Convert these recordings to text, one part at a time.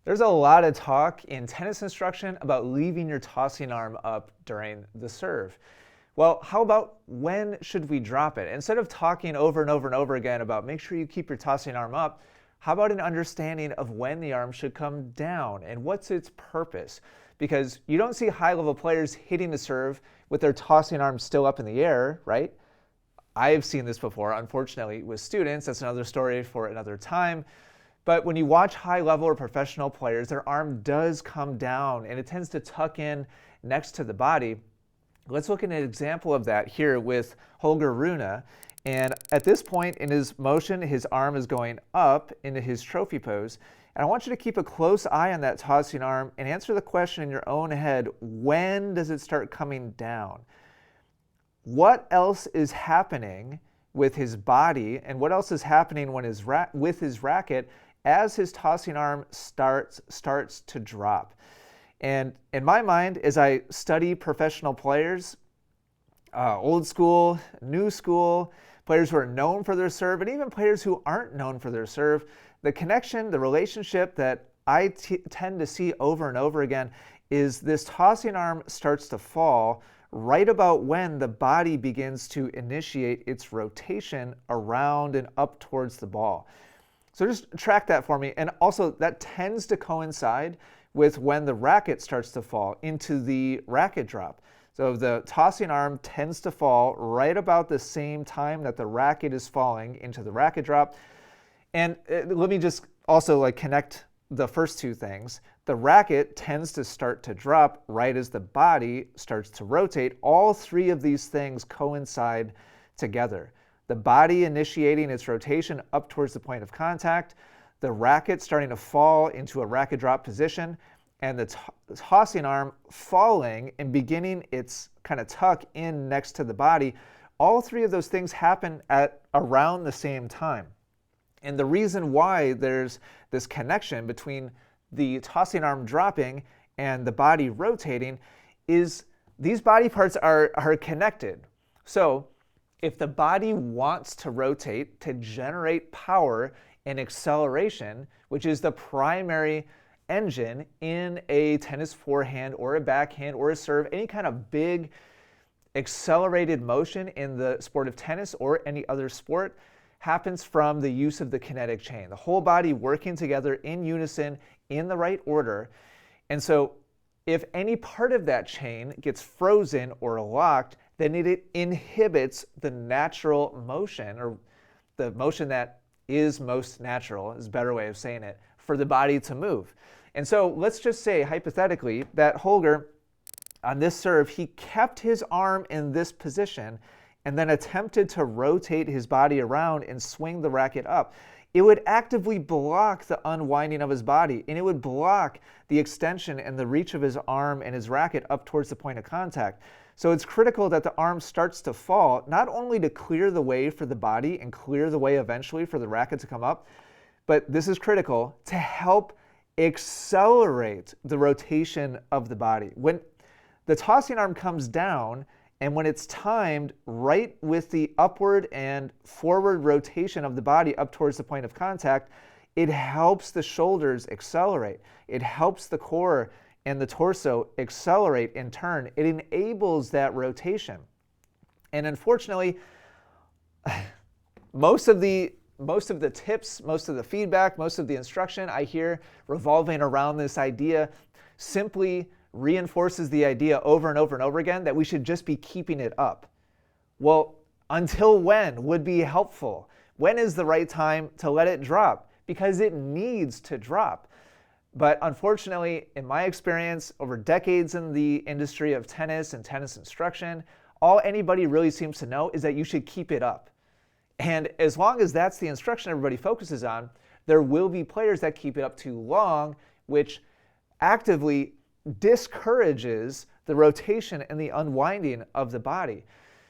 There's a lot of talk in tennis instruction about leaving your tossing arm up during the serve. Well, how about when should we drop it? Instead of talking over and over and over again about make sure you keep your tossing arm up, how about an understanding of when the arm should come down and what's its purpose? Because you don't see high-level players hitting the serve with their tossing arm still up in the air, right? I've seen this before, unfortunately, with students. That's another story for another time. But when you watch high-level or professional players, their arm does come down and it tends to tuck in next to the body. Let's look at an example of that here with Holger Rune. And at this point in his motion, his arm is going up into his trophy pose. And I want you to keep a close eye on that tossing arm and answer the question in your own head, when does it start coming down? What else is happening with his body and what else is happening when with his racket as his tossing arm starts to drop? And in my mind, as I study professional players, old school, new school, players who are known for their serve, and even players who aren't known for their serve, the connection, the relationship that I tend to see over and over again is this tossing arm starts to fall right about when the body begins to initiate its rotation around and up towards the ball. So just track that for me. And also that tends to coincide with when the racket starts to fall into the racket drop. So the tossing arm tends to fall right about the same time that the racket is falling into the racket drop. And let me just also connect the first two things. The racket tends to start to drop right as the body starts to rotate. All three of these things coincide together. The body initiating its rotation up towards the point of contact, the racket starting to fall into a racket drop position, and the tossing arm falling and beginning its kind of tuck in next to the body. All three of those things happen at around the same time. And the reason why there's this connection between the tossing arm dropping and the body rotating is these body parts are connected. So if the body wants to rotate to generate power and acceleration, which is the primary engine in a tennis forehand or a backhand or a serve, any kind of big accelerated motion in the sport of tennis or any other sport, happens from the use of the kinetic chain, the whole body working together in unison in the right order. And so if any part of that chain gets frozen or locked, then it inhibits the natural motion, or the motion that is most natural, is a better way of saying it, for the body to move. And so let's just say, hypothetically, that Holger, on this serve, he kept his arm in this position and then attempted to rotate his body around and swing the racket up. It would actively block the unwinding of his body, and it would block the extension and the reach of his arm and his racket up towards the point of contact. So it's critical that the arm starts to fall, not only to clear the way for the body and clear the way eventually for the racket to come up, but this is critical to help accelerate the rotation of the body. When the tossing arm comes down, and when it's timed right with the upward and forward rotation of the body up towards the point of contact, it helps the shoulders accelerate. It helps the core and the torso accelerate in turn. It enables that rotation. And unfortunately, most of the tips, most of the feedback, most of the instruction I hear revolving around this idea simply reinforces the idea over and over and over again that we should just be keeping it up. Well, until when would be helpful? When is the right time to let it drop? Because it needs to drop. But unfortunately, in my experience, over decades in the industry of tennis and tennis instruction, all anybody really seems to know is that you should keep it up. And as long as that's the instruction everybody focuses on, there will be players that keep it up too long, which actively discourages the rotation and the unwinding of the body.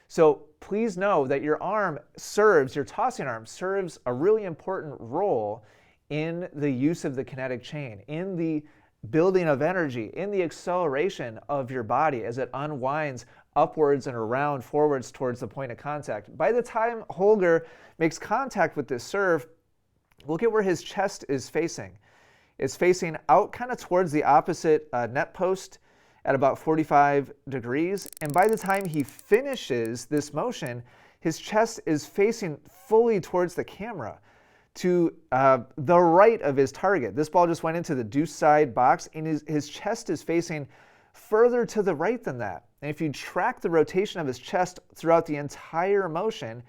So please know that your arm serves, your tossing arm serves a really important role in the use of the kinetic chain, in the building of energy, in the acceleration of your body as it unwinds upwards and around forwards towards the point of contact. By the time Holger makes contact with this serve, look at where his chest is facing. is facing out kind of towards the opposite net post at about 45 degrees. And by the time he finishes this motion, his chest is facing fully towards the camera to the right of his target. This ball just went into the deuce side box, and his chest is facing further to the right than that. And if you track the rotation of his chest throughout the entire motion,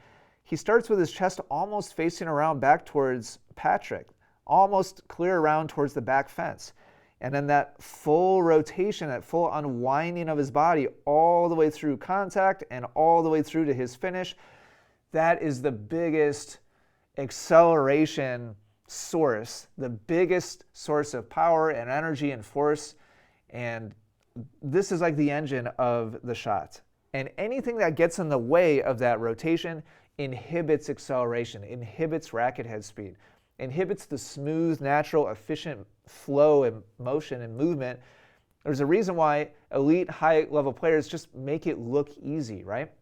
he starts with his chest almost facing around back towards Patrick, almost clear around towards the back fence. And then that full rotation, that full unwinding of his body all the way through contact and all the way through to his finish, that is the biggest acceleration source, the biggest source of power and energy and force. And this is like the engine of the shot. And anything that gets in the way of that rotation inhibits acceleration, inhibits racket head speed, inhibits the smooth, natural, efficient flow and motion and movement. There's a reason why elite high-level players just make it look easy, right?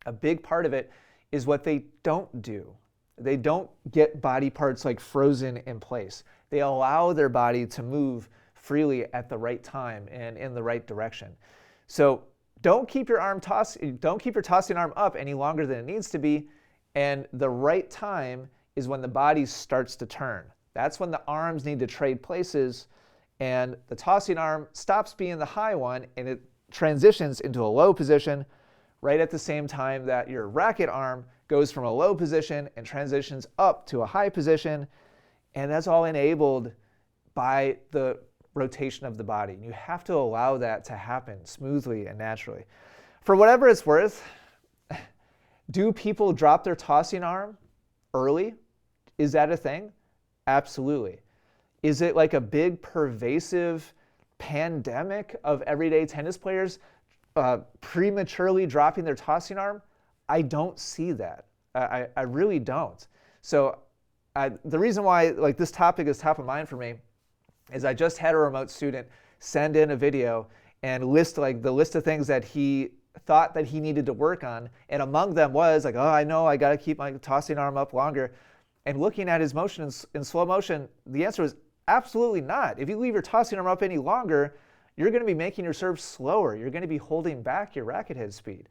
A big part of it is what they don't do. They don't get body parts like frozen in place. They allow their body to move freely at the right time and in the right direction. So don't keep your tossing arm up any longer than it needs to be. And the right time is when the body starts to turn. That's when the arms need to trade places, and the tossing arm stops being the high one and it transitions into a low position right at the same time that your racket arm goes from a low position and transitions up to a high position. And that's all enabled by the rotation of the body. You have to allow that to happen smoothly and naturally. For whatever it's worth, do people drop their tossing arm early? Is that a thing? Absolutely. Is it like a big pervasive pandemic of everyday tennis players prematurely dropping their tossing arm? I don't see that. I really don't. So the reason why this topic is top of mind for me is I just had a remote student send in a video and list the list of things that he thought that he needed to work on. And among them was oh, I know I got to keep my tossing arm up longer. And looking at his motion in slow motion, the answer was absolutely not. If you leave your tossing arm up any longer, you're going to be making your serve slower. You're going to be holding back your racket head speed.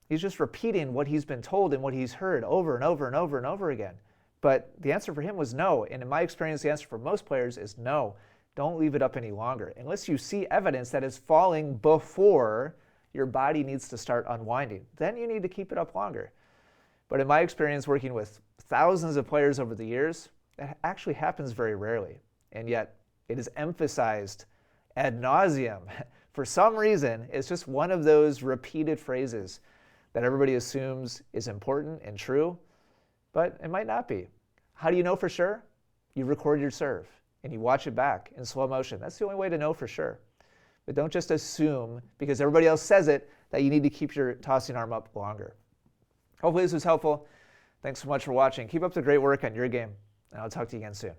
He's just repeating what he's been told and what he's heard over and over and over and over again. But the answer for him was no. And in my experience, the answer for most players is no. Don't leave it up any longer unless you see evidence that it's falling before your body needs to start unwinding. Then you need to keep it up longer. But in my experience working with thousands of players over the years, that actually happens very rarely. And yet it is emphasized ad nauseum. For some reason, it's just one of those repeated phrases that everybody assumes is important and true, but it might not be. How do you know for sure? You record your serve and you watch it back in slow motion. That's the only way to know for sure. But don't just assume, because everybody else says it, that you need to keep your tossing arm up longer. Hopefully this was helpful. Thanks so much for watching. Keep up the great work on your game, and I'll talk to you again soon.